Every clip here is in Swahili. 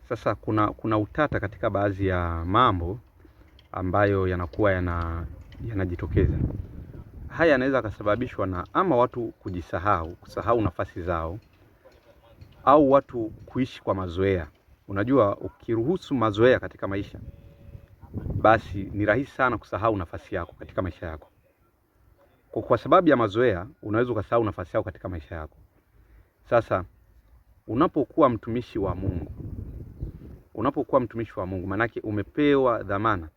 Sasa kuna utata katika baadhi ya mambo ambayo yanakuwa yanajitokeza. Haya yanaweza kusababishwa na ama watu kusahau nafasi zao, au watu kuishi kwa mazoea. Unajua, ukiruhusu mazoea katika maisha, basi ni rahisi sana kusahau nafasi yako katika maisha yako. Kwa sababu ya mazoea, unaweza ukasahau nafasi yako katika maisha yako. Sasa unapokuwa mtumishi wa Mungu, manake umepewa dhamana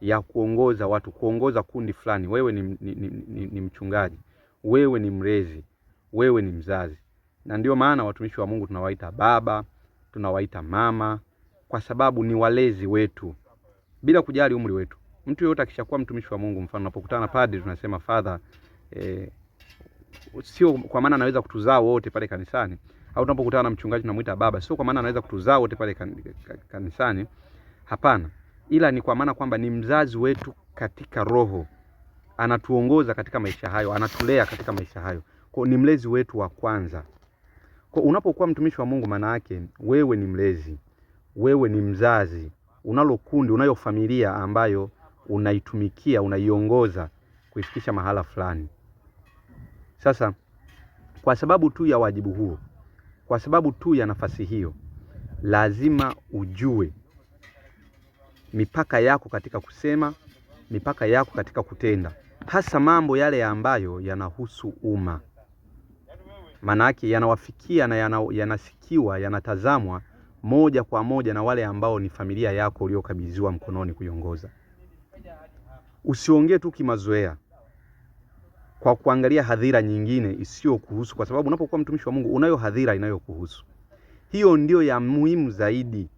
ya kuongoza watu, kuongoza kundi fulani. Wewe ni mchungaji, wewe ni mlezi, wewe ni mzazi. Na ndio maana watumishi wa Mungu tunawaita baba, tunawaita mama, kwa sababu ni walezi wetu bila kujali umri wetu. Mtu yeyote akishakuwa mtumishi wa Mungu, mfano unapokutana na padri tunasema father, sio kwa maana anaweza kutuzaa wote pale kanisani, au tunapokutana na mchungaji tunamuita baba, sio kwa maana anaweza kutuzaa wote pale kanisani. Hapana, ila ni kwa maana kwamba ni mzazi wetu katika roho, anatuongoza katika maisha hayo, anatulea katika maisha hayo. Kwa ni mlezi wetu wa kwanza. Kwa unapokuwa mtumishi wa Mungu, maana yake wewe ni mlezi, wewe ni mzazi, unalo kundi, unayo familia ambayo unaitumikia, unaiongoza kuifikisha mahala fulani. Sasa kwa sababu tu ya wajibu huo, kwa sababu tu ya nafasi hiyo, lazima ujue mipaka yako katika kusema, mipaka yako katika kutenda, hasa mambo yale ambayo yanahusu umma. Maana yake yanawafikia na yanasikiwa, yanatazamwa moja kwa moja na wale ambao ni familia yako uliyokabidhiwa mkononi kuiongoza. Usiongee tu kimazoea kwa kuangalia hadhira nyingine isiyo kuhusu, kwa sababu unapokuwa mtumishi wa Mungu unayo hadhira inayokuhusu. Hiyo ndio ya muhimu zaidi,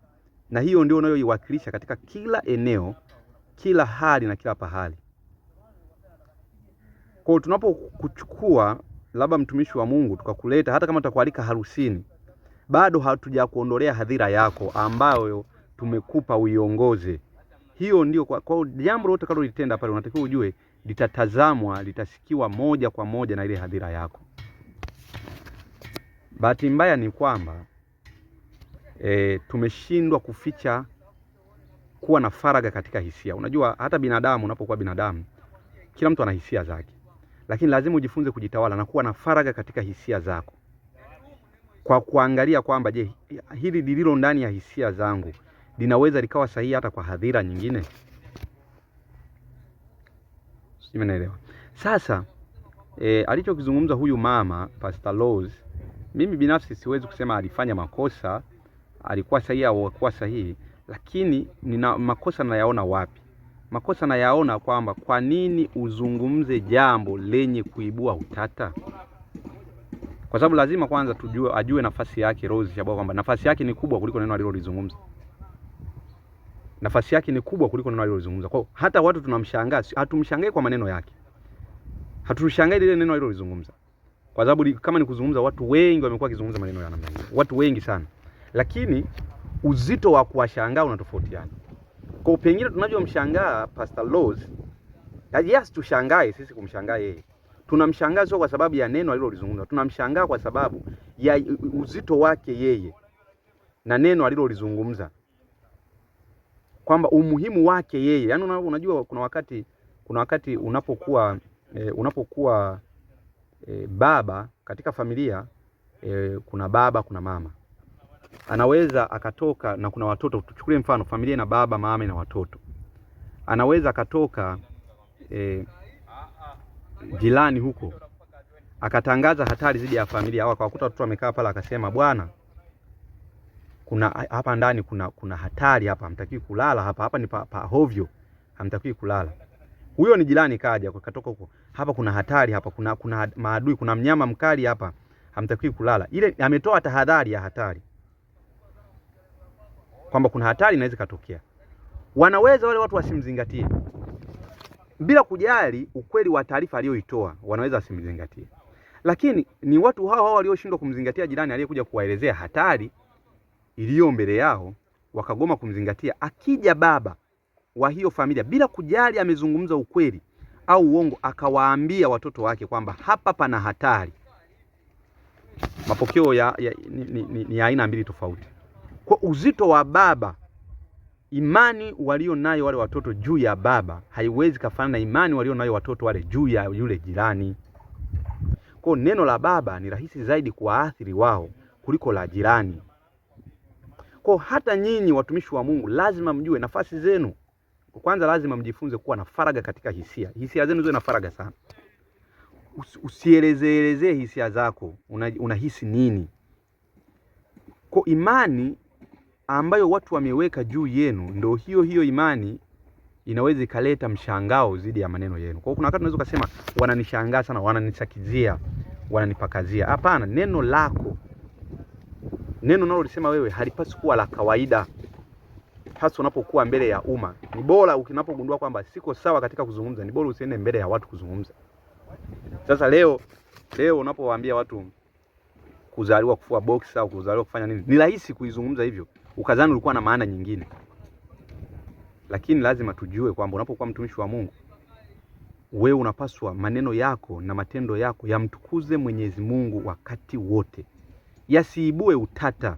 na hiyo ndio unayoiwakilisha katika kila eneo, kila hali na kila pahali. Kwa tunapokuchukua labda mtumishi wa Mungu tukakuleta, hata kama tutakualika harusini, bado hatujakuondolea hadhira yako ambayo tumekupa uiongoze. Hiyo ndio kwa jambo lote utakaloitenda pale, unatakiwa ujue litatazamwa, litasikiwa moja kwa moja na ile hadhira yako. Bahati mbaya ni kwamba tumeshindwa kuficha, kuwa na faraga katika hisia. Unajua hata binadamu, unapokuwa binadamu, kila mtu ana hisia zake, lakini lazima ujifunze kujitawala na kuwa na faraga katika hisia zako, kwa kuangalia kwamba je, hili lililo ndani ya hisia zangu linaweza likawa sahihi hata kwa hadhira nyingine. Simeelewa. Sasa alichokizungumza huyu mama Pastor Rose, mimi binafsi siwezi kusema alifanya makosa, alikuwa sahihi au hakuwa sahihi, lakini makosa nayaona wapi? Makosa nayaona kwamba kwa nini uzungumze jambo lenye kuibua utata? Kwa sababu lazima kwanza ajue nafasi yake Rose Shaboa, kwamba nafasi yake ni kubwa kuliko neno alilolizungumza. Nafasi yake ni kubwa kuliko neno alilolizungumza. Kwa hata watu tunamshangaa, hatumshangai kwa maneno yake, hatushangai ile neno alilolizungumza, kwa sababu kama ni kuzungumza, watu wengi wamekuwa wakizungumza maneno ya namna hiyo, watu wengi sana, lakini uzito wa kuwashangaa unatofautiana. Kwa pengine tunavyomshangaa Pastor Rose, yes, tushangae sisi kumshangaa yeye. Tunamshangaa sio kwa sababu ya neno alilolizungumza, tunamshangaa kwa sababu ya uzito wake yeye na neno alilolizungumza, kwamba umuhimu wake yeye. Yaani unajua kuna wakati unapokuwa baba katika familia, kuna baba, kuna mama. Anaweza akatoka, na kuna watoto, tuchukulie mfano familia na baba, mama na watoto. Anaweza akatoka jirani huko akatangaza hatari dhidi ya familia, au akawakuta watoto wamekaa pale akasema, bwana, kuna hapa ndani kuna hatari hapa, hamtakiwi kulala hapa ni pa hovyo, hamtakiwi kulala. Huyo ni jirani kaja katoka huko, hapa kuna hatari hapa, kuna maadui, kuna mnyama mkali hapa, hamtakiwi kulala. Ile ametoa tahadhari ya hatari, kwamba kuna hatari inaweza katokea. Wanaweza wale watu wasimzingatie, bila kujali ukweli wa taarifa aliyoitoa, wanaweza wasimzingatie. Lakini ni watu hao walioshindwa kumzingatia jirani aliyekuja kuwaelezea hatari iliyo mbele yao, wakagoma kumzingatia. Akija baba wa hiyo familia, bila kujali amezungumza ukweli au uongo, akawaambia watoto wake kwamba hapa pana hatari. Mapokeo ni aina mbili tofauti. Kwa uzito wa baba, imani walio nayo wale watoto juu ya baba haiwezi kufanana na imani walio nayo watoto wale juu ya yule jirani. Kwa neno la baba ni rahisi zaidi kuwaathiri wao kuliko la jirani. Kwa hata nyinyi watumishi wa Mungu lazima mjue nafasi zenu. Kwanza lazima mjifunze kuwa na faraga katika hisia. Hisia zenu ziwe na faraga sana. Usielezee hisia zako, unahisi nini. Kwa imani ambayo watu wameweka juu yenu, ndio hiyo imani inaweza ikaleta mshangao zidi ya maneno yenu. Kwa kuna wakati unaweza kusema wananishangaa sana, wananisakizia, wananipakazia. Hapana, neno lako, neno unalolisema wewe halipaswi kuwa la kawaida. Hasa unapokuwa mbele ya umma. Ni bora ukinapogundua kwamba siko sawa katika kuzungumza, ni bora usiende mbele ya watu kuzungumza. Sasa leo unapowaambia watu kuzaliwa kufua box au kuzaliwa kufanya nini, ni rahisi kuizungumza hivyo, ukadhani ulikuwa na maana nyingine. Lakini lazima tujue kwamba unapokuwa mtumishi wa Mungu, wewe unapaswa maneno yako na matendo yako yamtukuze Mwenyezi Mungu wakati wote. Yasiibue utata.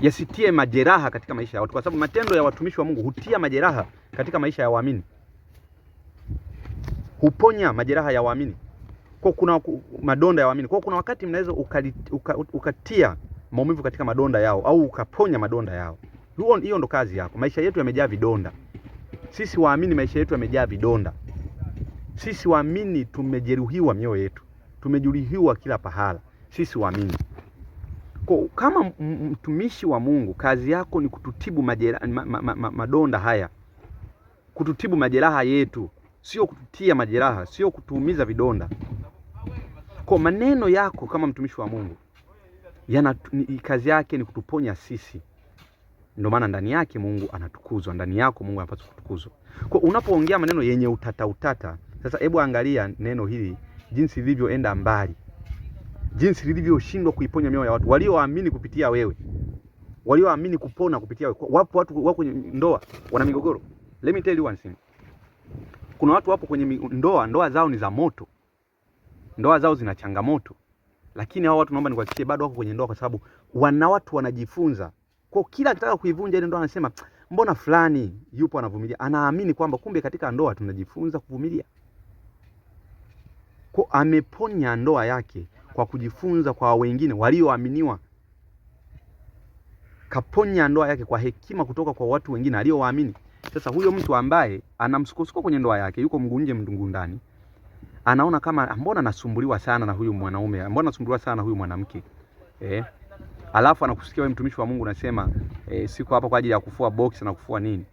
Yasitie majeraha katika maisha ya watu, kwa sababu matendo ya watumishi wa Mungu hutia majeraha katika maisha ya waamini. Huponya majeraha ya waamini. Kwa kuna madonda ya waamini. Kwa kuna wakati mnaweza ukatia maumivu katika madonda yao au ukaponya madonda yao. Hiyo ndo kazi yako. Maisha yetu yamejaa vidonda. Sisi waamini maisha yetu yamejaa vidonda. Sisi waamini tumejeruhiwa mioyo yetu. Tumejeruhiwa kila pahala. Sisi waamini. Kwa kama mtumishi wa Mungu, kazi yako ni kututibu madonda haya. Kututibu majeraha yetu, sio kututia majeraha, sio kutuumiza vidonda. Kwa maneno yako kama mtumishi wa Mungu, kazi yake ni kutuponya sisi. Ndio maana ndani yake Mungu anatukuzwa, ndani yako Mungu anapaswa kutukuzwa. Kwa unapoongea maneno yenye utata, sasa hebu angalia neno hili jinsi lilivyoenda mbali. Jinsi lilivyoshindwa kuiponya mioyo ya watu walioamini kupitia wewe. Walioamini kupona kupitia wewe. Wapo watu wako kwenye ndoa wana migogoro. Let me tell you one thing. Kuna watu wapo kwenye ndoa zao ni za moto. Ndoa zao zina changamoto. Lakini hao watu naomba nikuhakikishie bado wako kwenye ndoa kwa sababu watu wanajifunza. Kwa kila akitaka kuivunja ile ndoa anasema mbona fulani yupo anavumilia. Anaamini kwamba kumbe katika ndoa tunajifunza kuvumilia. Kwa ameponya ndoa yake kwa kujifunza kwa wengine walioaminiwa. Kaponya ndoa yake kwa hekima kutoka kwa watu wengine aliowaamini. Sasa huyo mtu ambaye ana msukosuko kwenye ndoa yake, yuko mguu nje mdungu ndani, anaona kama mbona nasumbuliwa sana na huyu mwanaume, mbona nasumbuliwa sana na huyu mwanamke. Alafu anakusikia wewe mtumishi wa Mungu unasema siko hapa kwa ajili ya kufua box na kufua nini.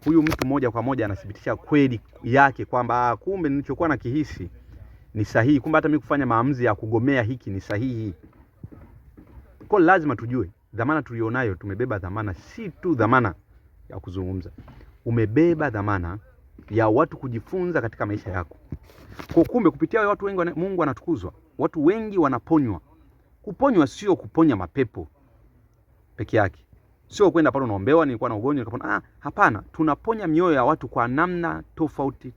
Huyu mtu moja kwa moja anathibitisha kweli yake kwamba kumbe nilichokuwa nakihisi ni sahihi. Kumbe hata mimi kufanya maamuzi ya kugomea hiki ni sahihi. Kwa lazima tujue dhamana tulionayo. Tumebeba dhamana, si tu dhamana ya kuzungumza. Umebeba dhamana ya watu kujifunza katika maisha yako. Kwa kumbe kupitia watu wengi Mungu anatukuzwa. Watu wengi wanaponywa. Kuponywa sio kuponya mapepo peke yake. Sio kwenda pale unaombewa nilikuwa na ugonjwa nikapona. Hapana, tunaponya mioyo ya watu kwa namna tofauti.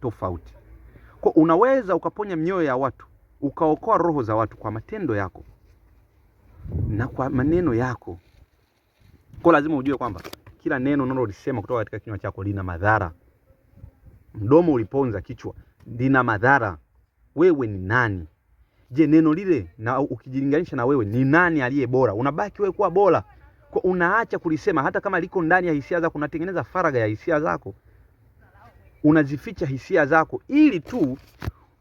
Kwa unaweza ukaponya mioyo ya watu, ukaokoa roho za watu kwa matendo yako na kwa maneno yako. Kwa lazima ujue kwamba kila neno unalolisema kutoka katika kinywa chako lina madhara. Mdomo uliponza kichwa, lina madhara. Wewe ni nani? Je, neno lile na ukijilinganisha na wewe ni nani aliye bora? Unabaki wewe kuwa bora. Kwa unaacha kulisema hata kama liko ndani ya hisia zako, unatengeneza faraga ya hisia zako. Unazificha hisia zako ili tu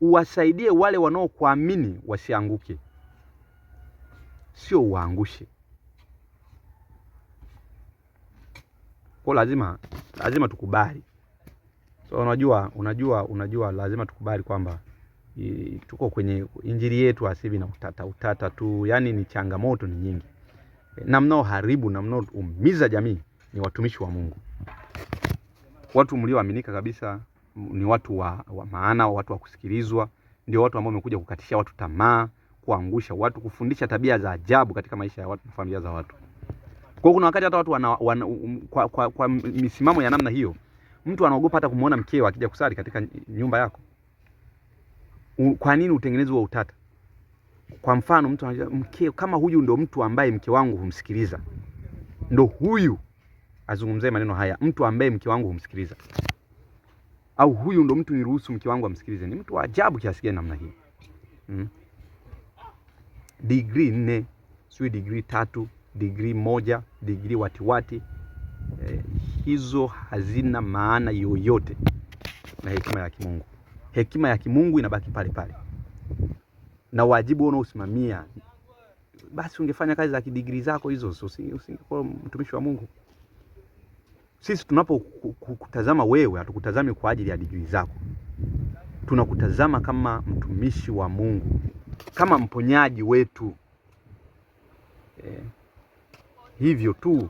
uwasaidie wale wanaokuamini wasianguke. Sio uangushe. Kwa lazima tukubali. So unajua lazima tukubali kwamba tuko kwenye injili yetu asivi na utata tu, yani ni changamoto ni nyingi. Na mnaoharibu na mnaoumiza jamii ni watumishi wa Mungu. Watu mlioaminika kabisa ni watu wa maana, watu wa kusikilizwa, ndio watu ambao wamekuja kukatisha watu tamaa, kuangusha watu, kufundisha tabia za ajabu katika maisha ya watu na familia za watu. Kwa kuna wakati hata watu kwa misimamo ya namna hiyo, mtu anaogopa hata kumuona mkeo akija kusali katika nyumba yako. Kwa nini utengeneze huo utata? Kwa mfano mtu anajua mke, kama huyu ndo mtu ambaye mke wangu humsikiliza, ndo huyu azungumzie maneno haya, mtu ambaye mke wangu humsikiliza, au huyu ndo mtu niruhusu mke wangu amsikilize. Ni mtu wa ajabu kiasi gani namna hii? Degree 4, sio degree 3, degree 1, degree watiwati, hizo hazina maana yoyote na hekima ya kimungu. Hekima ya kimungu inabaki pale pale, na wajibu unaosimamia, basi ungefanya kazi za kidigrii zako hizo, usingekuwa mtumishi wa Mungu. Sisi tunapokutazama wewe, hatukutazami kwa ajili ya degree zako, tunakutazama kama mtumishi wa Mungu, kama mponyaji wetu, hivyo tu.